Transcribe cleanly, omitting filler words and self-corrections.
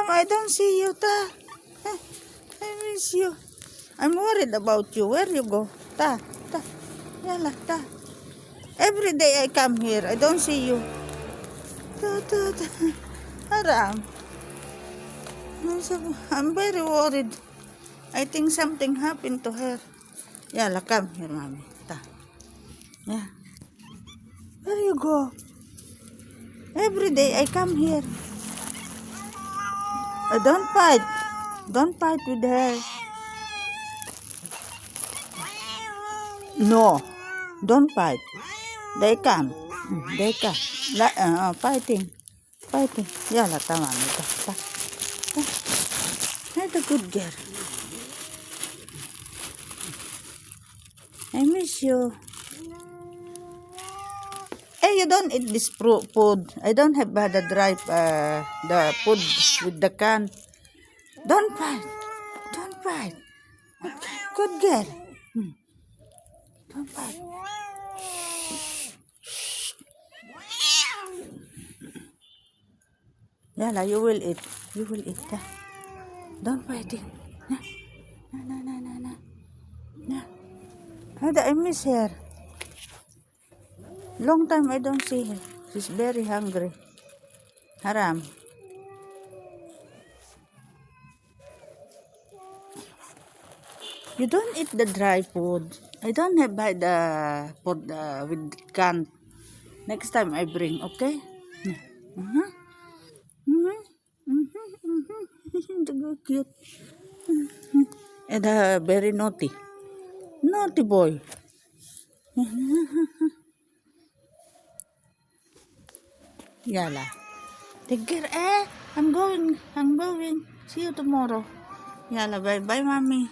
time I don't see you, Ta. I miss you. I'm worried about you. Where you go? Ta. Yala, Ta. Every day I come here, I don't see you. Ta. Haram. I'm very worried. I think something happened to her. Yala, come here, Mommy. Ta. Yeah. Where you go? Every day I come here. Don't fight. Don't fight with her. No. Don't fight. They come. They come. Fighting. Yala, tama mo. Ta. You're the good girl. I miss you. Hey, you don't eat this food. I don't have the the food with the can. Don't fight. Okay. Good girl. Don't fight. Yala, you will eat. Yeah. Don't fight it. No. I miss her. Long time I don't see her. She's very hungry. Haram. You don't eat the dry food. I don't have buy the food with can. Next time I bring, okay? Cute. And very naughty. Naughty boy. Yala. Take care. I'm going. See you tomorrow. Yala, bye. Bye, mommy.